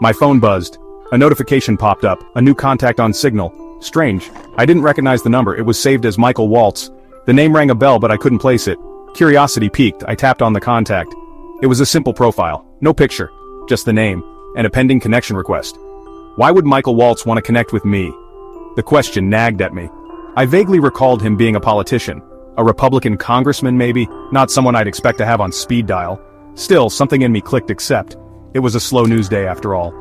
My phone buzzed. A notification popped up, a new contact on Signal. Strange. I didn't recognize the number, it was saved as Michael Waltz. The name rang a bell but I couldn't place it. Curiosity piqued, I tapped on the contact. It was a simple profile. No picture. Just the name. And a pending connection request. Why would Michael Waltz want to connect with me? The question nagged at me. I vaguely recalled him being a politician. A Republican congressman maybe, not someone I'd expect to have on speed dial. Still, something in me clicked accept. It was a slow news day after all.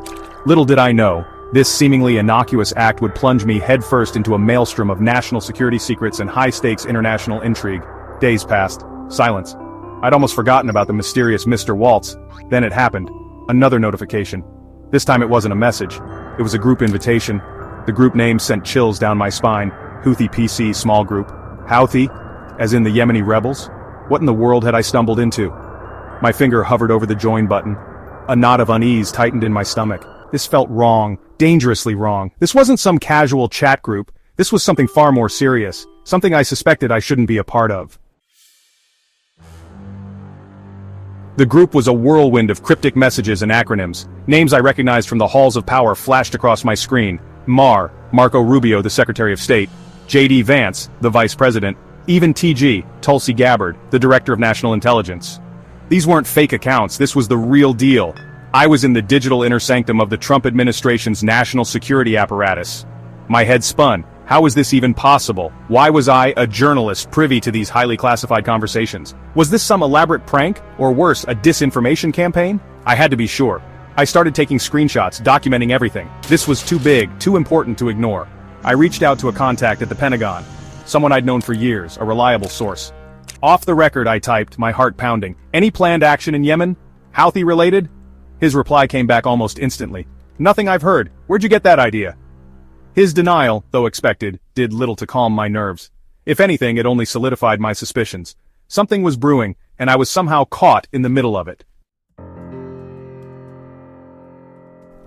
Little did I know, this seemingly innocuous act would plunge me headfirst into a maelstrom of national security secrets and high-stakes international intrigue. Days passed. Silence. I'd almost forgotten about the mysterious Mr. Waltz. Then it happened. Another notification. This time it wasn't a message. It was a group invitation. The group name sent chills down my spine. Houthi PC small group. Houthi? As in the Yemeni rebels? What in the world had I stumbled into? My finger hovered over the join button. A knot of unease tightened in my stomach. This felt wrong. Dangerously wrong. This wasn't some casual chat group. This was something far more serious. Something I suspected I shouldn't be a part of. The group was a whirlwind of cryptic messages and acronyms. Names I recognized from the halls of power flashed across my screen. Marco Rubio, the Secretary of State. J.D. Vance, the Vice President. Even T.G., Tulsi Gabbard, the Director of National Intelligence. These weren't fake accounts, this was the real deal. I was in the digital inner sanctum of the Trump administration's national security apparatus. My head spun. How was this even possible? Why was I, a journalist, privy to these highly classified conversations? Was this some elaborate prank, or worse, a disinformation campaign? I had to be sure. I started taking screenshots, documenting everything. This was too big, too important to ignore. I reached out to a contact at the Pentagon. Someone I'd known for years, a reliable source. Off the record, I typed, my heart pounding. Any planned action in Yemen? Houthi related? His reply came back almost instantly. Nothing I've heard. Where'd you get that idea? His denial, though expected, did little to calm my nerves. If anything, it only solidified my suspicions. Something was brewing, and I was somehow caught in the middle of it.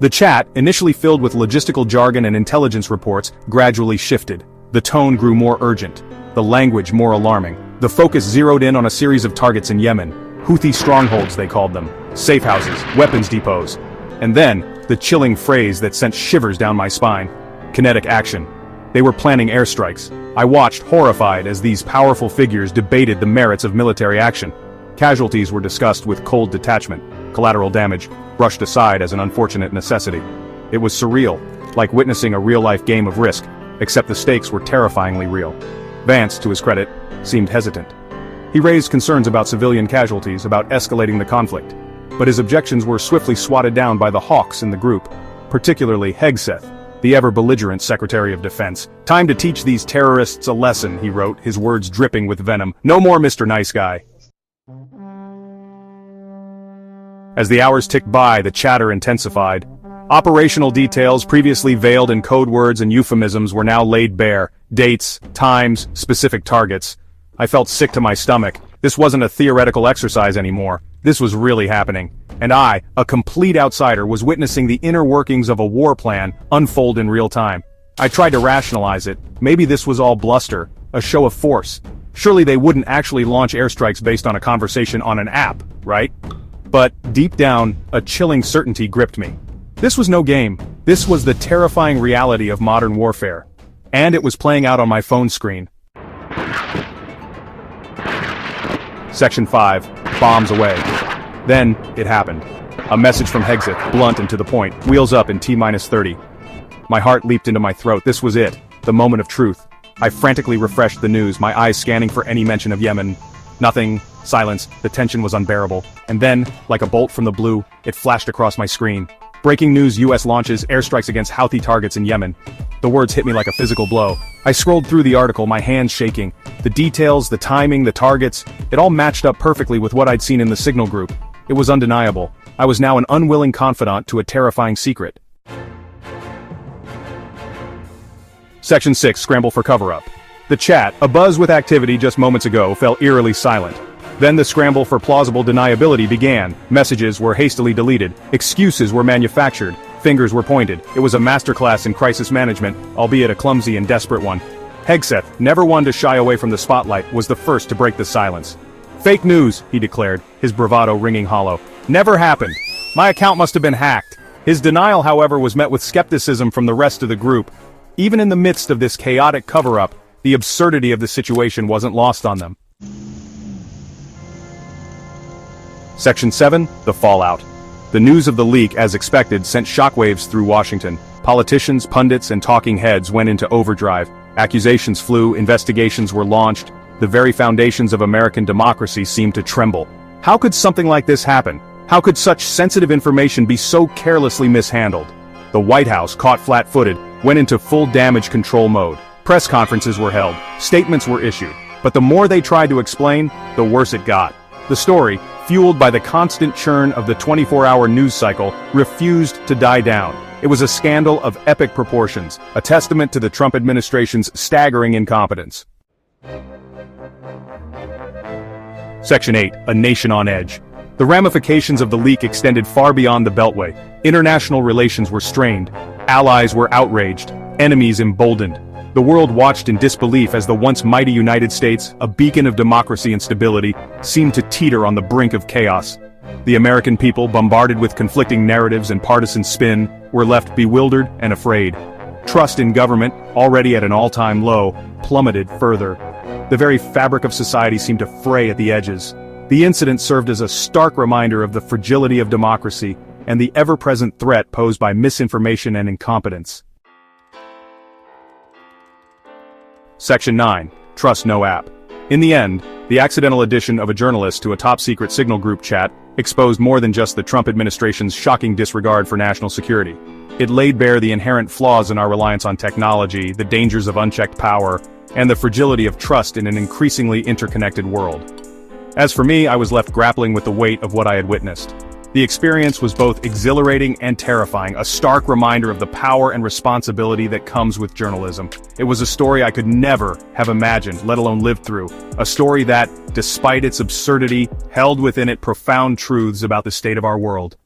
The chat, initially filled with logistical jargon and intelligence reports, gradually shifted. The tone grew more urgent, the language more alarming. The focus zeroed in on a series of targets in Yemen. Houthi strongholds, they called them. Safe houses, weapons depots. And then, the chilling phrase that sent shivers down my spine. Kinetic action. They were planning airstrikes. I watched horrified as these powerful figures debated the merits of military action. Casualties were discussed with cold detachment. Collateral damage brushed aside as an unfortunate necessity. It was surreal, like witnessing a real-life game of Risk, except the stakes were terrifyingly real. Vance, to his credit, seemed hesitant. He raised concerns about civilian casualties, about escalating the conflict. But his objections were swiftly swatted down by the hawks in the group, particularly Hegseth, the ever-belligerent Secretary of Defense. Time to teach these terrorists a lesson, he wrote, his words dripping with venom. No more Mr. Nice Guy. As the hours ticked by, the chatter intensified. Operational details previously veiled in code words and euphemisms were now laid bare. Dates, times, specific targets. I felt sick to my stomach. This wasn't a theoretical exercise anymore. This was really happening. And I, a complete outsider, was witnessing the inner workings of a war plan unfold in real time. I tried to rationalize it. Maybe this was all bluster, a show of force. Surely they wouldn't actually launch airstrikes based on a conversation on an app, right? But, deep down, a chilling certainty gripped me. This was no game. This was the terrifying reality of modern warfare. And it was playing out on my phone screen. Section 5. Bombs away. Then, it happened. A message from Hegseth, blunt and to the point. Wheels up in T-minus 30. My heart leaped into my throat. This was it. The moment of truth. I frantically refreshed the news, my eyes scanning for any mention of Yemen. Nothing. Silence. The tension was unbearable. And then, like a bolt from the blue, it flashed across my screen. Breaking news: U.S. launches airstrikes against Houthi targets in Yemen. The words hit me like a physical blow. I scrolled through the article, my hands shaking. The details, the timing, the targets, it all matched up perfectly with what I'd seen in the Signal group. It was undeniable. I was now an unwilling confidant to a terrifying secret. Section 6. Scramble for cover-up. The chat, abuzz with activity just moments ago, fell eerily silent. Then the scramble for plausible deniability began. Messages were hastily deleted. Excuses were manufactured. Fingers were pointed. It was a masterclass in crisis management, albeit a clumsy and desperate one. Hegseth, never one to shy away from the spotlight, was the first to break the silence. Fake news, he declared, his bravado ringing hollow. Never happened. My account must have been hacked. His denial, however, was met with skepticism from the rest of the group. Even in the midst of this chaotic cover-up, the absurdity of the situation wasn't lost on them. Section 7. The Fallout. The news of the leak, as expected, sent shockwaves through Washington. Politicians, pundits, and talking heads went into overdrive. Accusations flew, investigations were launched. The very foundations of American democracy seemed to tremble. How could something like this happen? How could such sensitive information be so carelessly mishandled? The White House, caught flat-footed, went into full damage control mode. Press conferences were held, statements were issued, but the more they tried to explain, the worse it got. The story, fueled by the constant churn of the 24-hour news cycle, refused to die down. It was a scandal of epic proportions, a testament to the Trump administration's staggering incompetence. Section 8. A Nation on Edge. The ramifications of the leak extended far beyond the Beltway. International relations were strained, allies were outraged, enemies emboldened. The world watched in disbelief as the once mighty United States, a beacon of democracy and stability, seemed to teeter on the brink of chaos. The American people, bombarded with conflicting narratives and partisan spin, were left bewildered and afraid. Trust in government, already at an all-time low, plummeted further. The very fabric of society seemed to fray at the edges. The incident served as a stark reminder of the fragility of democracy and the ever-present threat posed by misinformation and incompetence. Section 9. Trust no app. In the end, the accidental addition of a journalist to a top-secret Signal group chat exposed more than just the Trump administration's shocking disregard for national security. It laid bare the inherent flaws in our reliance on technology, the dangers of unchecked power, and the fragility of trust in an increasingly interconnected world. As for me, I was left grappling with the weight of what I had witnessed. The experience was both exhilarating and terrifying, a stark reminder of the power and responsibility that comes with journalism. It was a story I could never have imagined, let alone lived through. A story that, despite its absurdity, held within it profound truths about the state of our world.